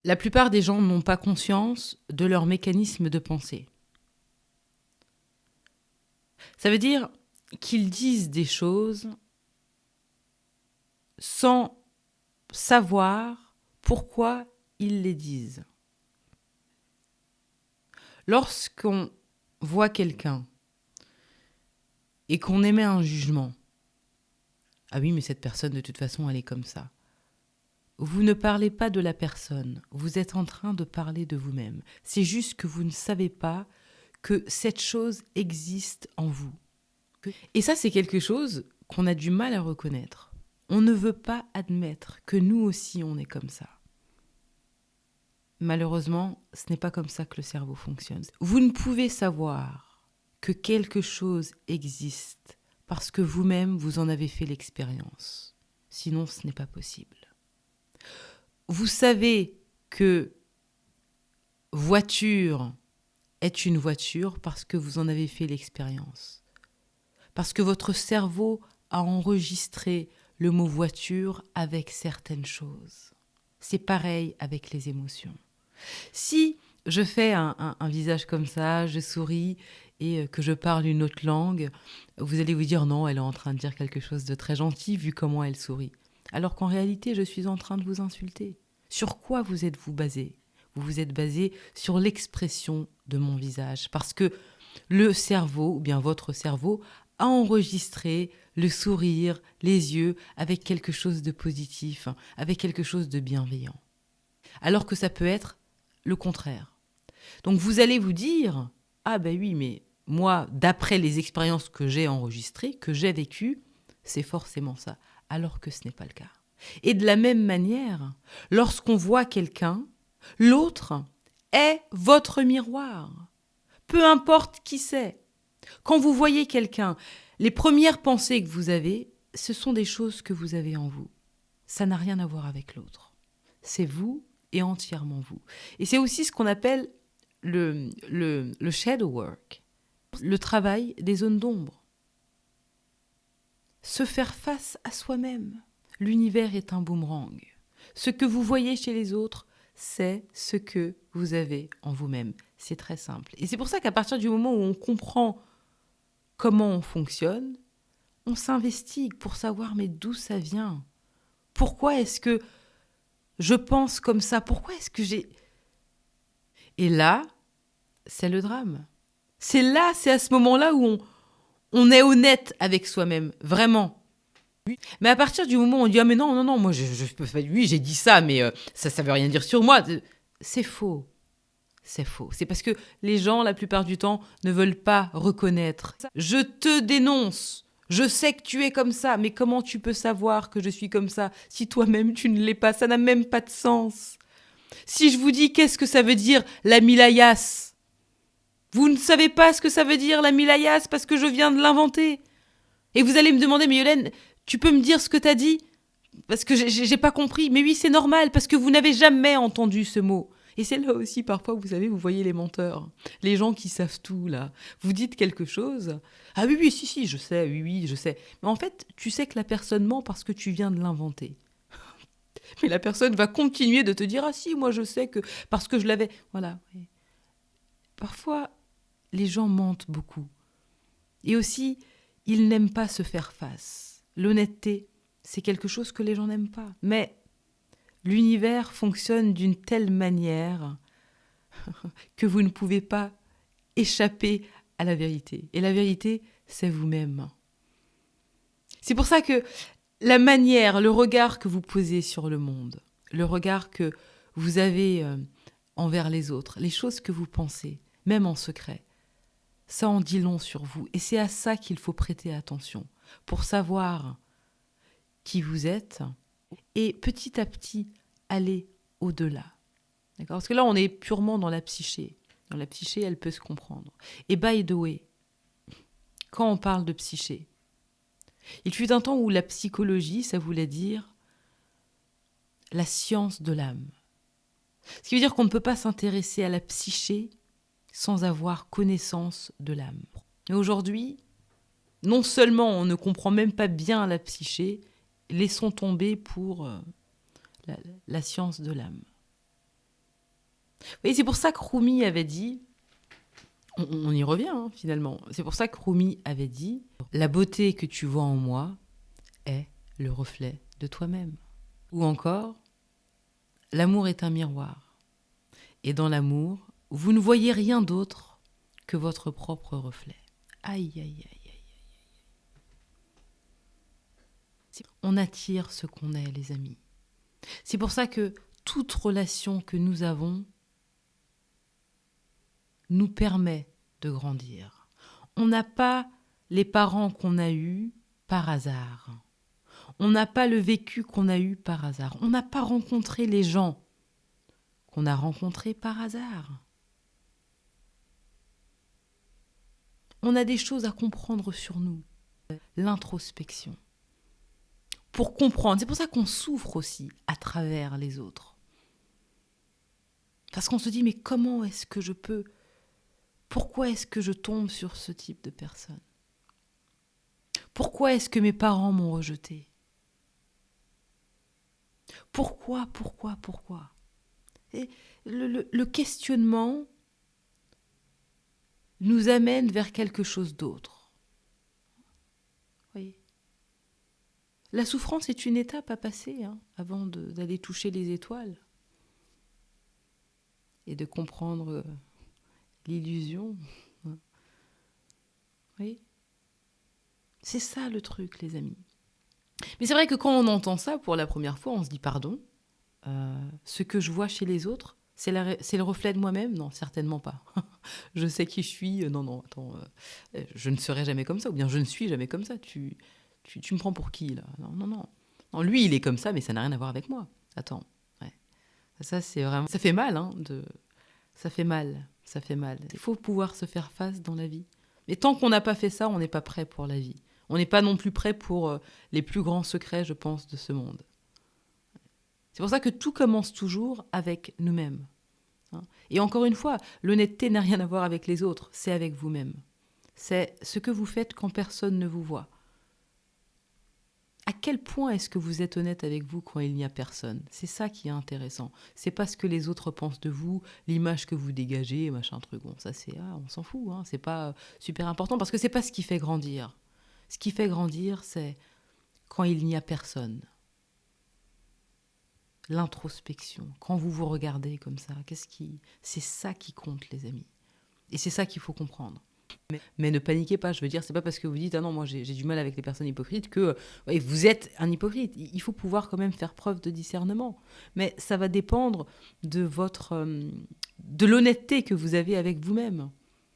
La plupart des gens n'ont pas conscience de leur mécanisme de pensée. Ça veut dire qu'ils disent des choses sans savoir pourquoi ils les disent. Lorsqu'on voit quelqu'un et qu'on émet un jugement, ah oui, mais cette personne, de toute façon, elle est comme ça. Vous ne parlez pas de la personne, vous êtes en train de parler de vous-même. C'est juste que vous ne savez pas que cette chose existe en vous. Et ça, c'est quelque chose qu'on a du mal à reconnaître. On ne veut pas admettre que nous aussi, on est comme ça. Malheureusement, ce n'est pas comme ça que le cerveau fonctionne. Vous ne pouvez savoir que quelque chose existe parce que vous-même, vous en avez fait l'expérience. Sinon, ce n'est pas possible. Vous savez que voiture est une voiture parce que vous en avez fait l'expérience. Parce que votre cerveau a enregistré le mot voiture avec certaines choses. C'est pareil avec les émotions. Si je fais un visage comme ça, je souris et que je parle une autre langue, vous allez vous dire non, elle est en train de dire quelque chose de très gentil vu comment elle sourit. Alors qu'en réalité, je suis en train de vous insulter. Sur quoi vous êtes-vous basé ? Vous vous êtes basé sur l'expression de mon visage. Parce que le cerveau, ou bien votre cerveau, a enregistré le sourire, les yeux, avec quelque chose de positif, avec quelque chose de bienveillant. Alors que ça peut être le contraire. Donc vous allez vous dire, ah ben oui, mais moi, d'après les expériences que j'ai enregistrées, que j'ai vécues, c'est forcément ça, alors que ce n'est pas le cas. Et de la même manière, lorsqu'on voit quelqu'un, l'autre est votre miroir. Peu importe qui c'est. Quand vous voyez quelqu'un, les premières pensées que vous avez, ce sont des choses que vous avez en vous. Ça n'a rien à voir avec l'autre. C'est vous et entièrement vous. Et c'est aussi ce qu'on appelle le shadow work, le travail des zones d'ombre. Se faire face à soi-même. L'univers est un boomerang. Ce que vous voyez chez les autres, c'est ce que vous avez en vous-même. C'est très simple. Et c'est pour ça qu'à partir du moment où on comprend comment on fonctionne, on s'investigue pour savoir mais d'où ça vient. Pourquoi est-ce que je pense comme ça ? Pourquoi est-ce que j'ai... Et là, c'est le drame. C'est à ce moment-là où on est honnête avec soi-même, vraiment. Mais à partir du moment où on dit « Ah mais non, moi je peux faire... Oui, j'ai dit ça, mais ça veut rien dire sur moi. » C'est faux. C'est faux. C'est parce que les gens, la plupart du temps, ne veulent pas reconnaître. Je te dénonce. Je sais que tu es comme ça, mais comment tu peux savoir que je suis comme ça si toi-même tu ne l'es pas ? Ça n'a même pas de sens. Si je vous dis qu'est-ce que ça veut dire la milayas, vous ne savez pas ce que ça veut dire la milayas parce que je viens de l'inventer. Et vous allez me demander, mais Yolène, tu peux me dire ce que t'as dit ? Parce que j'ai pas compris. Mais oui, c'est normal, parce que vous n'avez jamais entendu ce mot. Et c'est là aussi, parfois, vous savez, vous voyez les menteurs. Les gens qui savent tout, là. Vous dites quelque chose. Ah oui, si, je sais, oui, je sais. Mais en fait, tu sais que la personne ment parce que tu viens de l'inventer. Mais la personne va continuer de te dire, ah si, moi je sais que... Parce que je l'avais... Voilà. Parfois, les gens mentent beaucoup. Et aussi, ils n'aiment pas se faire face. L'honnêteté, c'est quelque chose que les gens n'aiment pas. Mais l'univers fonctionne d'une telle manière que vous ne pouvez pas échapper à la vérité. Et la vérité, c'est vous-même. C'est pour ça que la manière, le regard que vous posez sur le monde, le regard que vous avez envers les autres, les choses que vous pensez, même en secret, ça en dit long sur vous. Et c'est à ça qu'il faut prêter attention pour savoir qui vous êtes et petit à petit aller au-delà. D'accord ? Parce que là, on est purement dans la psyché. Dans la psyché, elle peut se comprendre. Et by the way, quand on parle de psyché, il fut un temps où la psychologie, ça voulait dire la science de l'âme. Ce qui veut dire qu'on ne peut pas s'intéresser à la psyché sans avoir connaissance de l'âme. Et aujourd'hui, non seulement on ne comprend même pas bien la psyché, laissons tomber pour la science de l'âme. Oui, c'est pour ça que Rumi avait dit, on y revient finalement, c'est pour ça que Rumi avait dit, la beauté que tu vois en moi est le reflet de toi-même. Ou encore, l'amour est un miroir. Et dans l'amour, vous ne voyez rien d'autre que votre propre reflet. Aïe, aïe, aïe, aïe. On attire ce qu'on est, les amis. C'est pour ça que toute relation que nous avons nous permet de grandir. On n'a pas les parents qu'on a eus par hasard. On n'a pas le vécu qu'on a eu par hasard. On n'a pas rencontré les gens qu'on a rencontrés par hasard. On a des choses à comprendre sur nous. L'introspection. Pour comprendre. C'est pour ça qu'on souffre aussi à travers les autres. Parce qu'on se dit, mais comment est-ce que je peux... Pourquoi est-ce que je tombe sur ce type de personne? Pourquoi est-ce que mes parents m'ont rejeté? Pourquoi? Et le questionnement nous amène vers quelque chose d'autre. Oui. La souffrance est une étape à passer avant d'aller toucher les étoiles et de comprendre l'illusion. Oui. C'est ça le truc, les amis. Mais c'est vrai que quand on entend ça pour la première fois, on se dit pardon. Ce que je vois chez les autres, c'est le reflet de moi-même? Non, certainement pas. Je sais qui je suis. Non, attends. Je ne serai jamais comme ça. Ou bien je ne suis jamais comme ça. Tu me prends pour qui, là? Non. Non, lui, il est comme ça, mais ça n'a rien à voir avec moi. Attends. Ouais. Ça, c'est vraiment... Ça fait mal, Ça fait mal. Il faut pouvoir se faire face dans la vie. Mais tant qu'on n'a pas fait ça, on n'est pas prêt pour la vie. On n'est pas non plus prêt pour les plus grands secrets, je pense, de ce monde. C'est pour ça que tout commence toujours avec nous-mêmes. Et encore une fois, l'honnêteté n'a rien à voir avec les autres, c'est avec vous-même. C'est ce que vous faites quand personne ne vous voit. À quel point est-ce que vous êtes honnête avec vous quand il n'y a personne? C'est ça qui est intéressant. C'est pas ce que les autres pensent de vous, l'image que vous dégagez, machin truc. Bon, ça c'est, on s'en fout, c'est pas super important parce que c'est pas ce qui fait grandir. Ce qui fait grandir, c'est quand il n'y a personne. L'introspection, quand vous vous regardez comme ça, c'est ça qui compte, les amis. Et c'est ça qu'il faut comprendre. Mais ne paniquez pas, je veux dire, c'est pas parce que vous dites « Ah non, moi j'ai du mal avec les personnes hypocrites » que vous êtes un hypocrite. Il faut pouvoir quand même faire preuve de discernement. Mais ça va dépendre de de l'honnêteté que vous avez avec vous-même.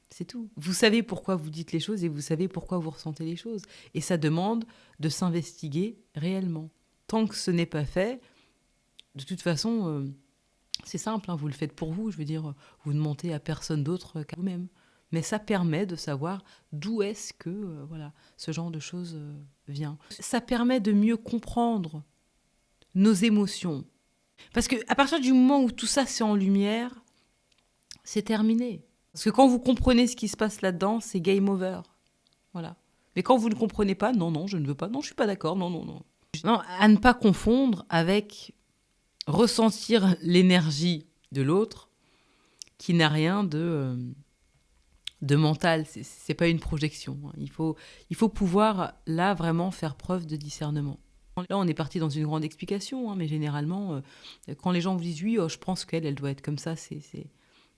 C'est tout. Vous savez pourquoi vous dites les choses et vous savez pourquoi vous ressentez les choses. Et ça demande de s'investiguer réellement. Tant que ce n'est pas fait, de toute façon, c'est simple, vous le faites pour vous. Je veux dire, vous ne mentez à personne d'autre qu'à vous-même. Mais ça permet de savoir d'où est-ce que ce genre de choses vient. Ça permet de mieux comprendre nos émotions. Parce qu'à partir du moment où tout ça c'est en lumière, c'est terminé. Parce que quand vous comprenez ce qui se passe là-dedans, c'est game over. Voilà. Mais quand vous ne comprenez pas, non, je ne veux pas, non, je suis pas d'accord, non. Non, à ne pas confondre avec ressentir l'énergie de l'autre qui n'a rien de mental, c'est pas une projection. Il faut pouvoir, là, vraiment faire preuve de discernement. Là, on est parti dans une grande explication, mais généralement, quand les gens vous disent « Oui, je pense qu'elle doit être comme ça »,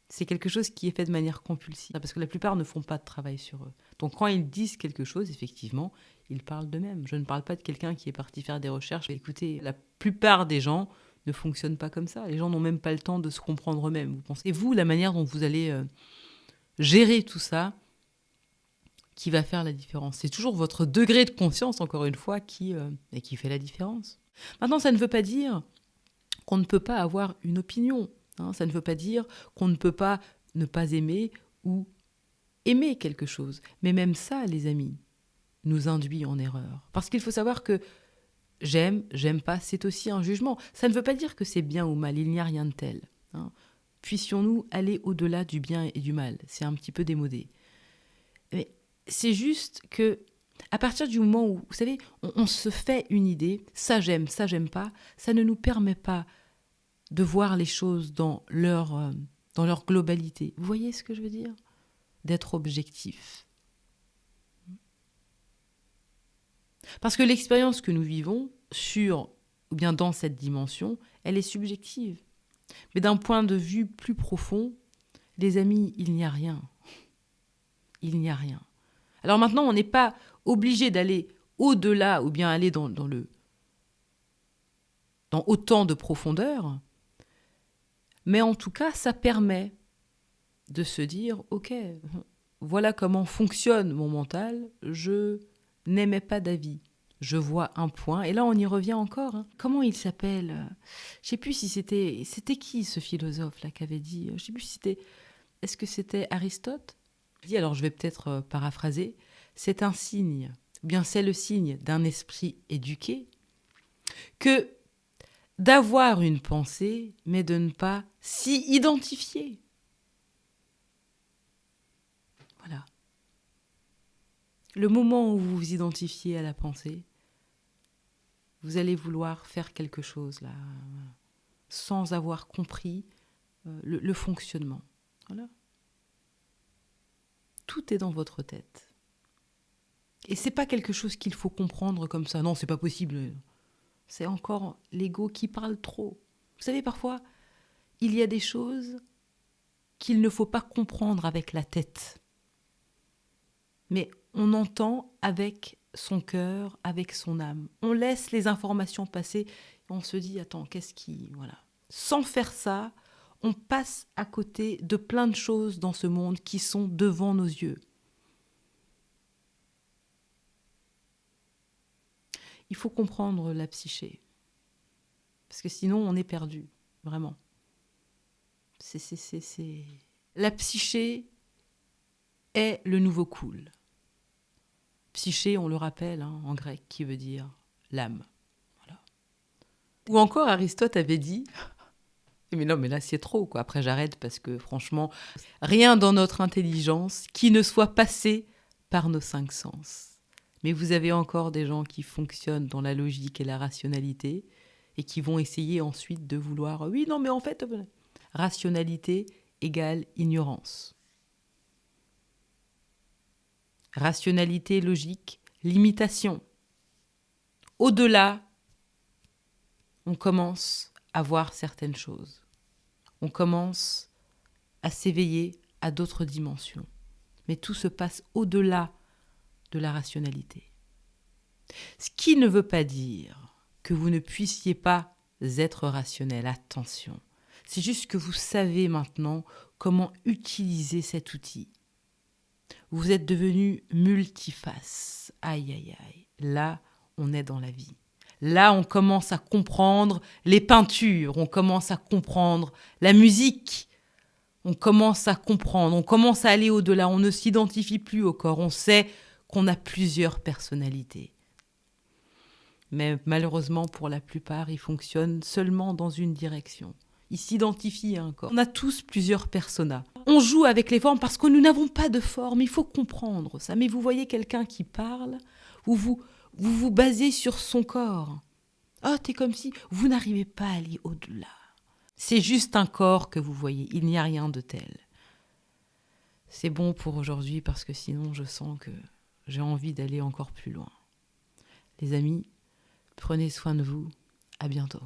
c'est quelque chose qui est fait de manière compulsive. Parce que la plupart ne font pas de travail sur eux. Donc, quand ils disent quelque chose, effectivement, ils parlent d'eux-mêmes. Je ne parle pas de quelqu'un qui est parti faire des recherches. Écoutez, la plupart des gens ne fonctionnent pas comme ça. Les gens n'ont même pas le temps de se comprendre eux-mêmes. Vous pensez, et vous, la manière dont vous allez... gérer tout ça qui va faire la différence. C'est toujours votre degré de conscience, encore une fois, qui fait la différence. Maintenant, ça ne veut pas dire qu'on ne peut pas avoir une opinion. Ça ne veut pas dire qu'on ne peut pas ne pas aimer ou aimer quelque chose. Mais même ça, les amis, nous induit en erreur. Parce qu'il faut savoir que j'aime pas, c'est aussi un jugement. Ça ne veut pas dire que c'est bien ou mal, il n'y a rien de tel. Puissions-nous aller au-delà du bien et du mal. C'est un petit peu démodé. Mais c'est juste que, à partir du moment où, vous savez, on se fait une idée, ça j'aime pas, ça ne nous permet pas de voir les choses dans leur dans leur globalité. Vous voyez ce que je veux dire? D'être objectif. Parce que l'expérience que nous vivons sur, ou bien dans cette dimension, elle est subjective. Mais d'un point de vue plus profond, les amis, il n'y a rien. Il n'y a rien. Alors maintenant, on n'est pas obligé d'aller au-delà ou bien aller dans autant de profondeur, mais en tout cas, ça permet de se dire, ok, voilà comment fonctionne mon mental, je n'émets pas d'avis. Je vois un point, et là on y revient encore. Hein. Comment il s'appelle? Je ne sais plus si c'était qui ce philosophe-là qui avait dit, je ne sais plus si c'était, est-ce que c'était Aristote? Alors je vais peut-être paraphraser, c'est un signe, ou bien c'est le signe d'un esprit éduqué, que d'avoir une pensée, mais de ne pas s'y identifier. Voilà. Le moment où vous vous identifiez à la pensée, vous allez vouloir faire quelque chose là, sans avoir compris le fonctionnement. Voilà. Tout est dans votre tête. Et c'est pas quelque chose qu'il faut comprendre comme ça. Non, c'est pas possible. C'est encore l'ego qui parle trop. Vous savez, parfois, il y a des choses qu'il ne faut pas comprendre avec la tête. Mais on entend avec son cœur, avec son âme. On laisse les informations passer et on se dit, attends, qu'est-ce qui... Voilà. Sans faire ça, on passe à côté de plein de choses dans ce monde qui sont devant nos yeux. Il faut comprendre la psyché. Parce que sinon, on est perdu. Vraiment. La psyché est le nouveau cool. Psyché, on le rappelle, hein, en grec, qui veut dire l'âme. Voilà. Ou encore, Aristote avait dit... Mais non, mais là, c'est trop, quoi. Après, j'arrête parce que, franchement, rien dans notre intelligence qui ne soit passé par nos 5 sens. Mais vous avez encore des gens qui fonctionnent dans la logique et la rationalité et qui vont essayer ensuite de vouloir... Oui, non, mais en fait, rationalité égale ignorance. Rationalité, logique, limitation. Au-delà, on commence à voir certaines choses. On commence à s'éveiller à d'autres dimensions. Mais tout se passe au-delà de la rationalité. Ce qui ne veut pas dire que vous ne puissiez pas être rationnel. Attention. C'est juste que vous savez maintenant comment utiliser cet outil. Vous êtes devenu multiface. Aïe, aïe, aïe. Là, on est dans la vie. Là, on commence à comprendre les peintures, on commence à comprendre la musique, on commence à comprendre, on commence à aller au-delà, on ne s'identifie plus au corps, on sait qu'on a plusieurs personnalités. Mais malheureusement, pour la plupart, ils fonctionnent seulement dans une direction. Ils s'identifient à un corps. On a tous plusieurs personas. On joue avec les formes parce que nous n'avons pas de forme, il faut comprendre ça. Mais vous voyez quelqu'un qui parle, ou vous vous basez sur son corps. Oh, t'es comme si vous n'arrivez pas à aller au-delà. C'est juste un corps que vous voyez, il n'y a rien de tel. C'est bon pour aujourd'hui parce que sinon je sens que j'ai envie d'aller encore plus loin. Les amis, prenez soin de vous, à bientôt.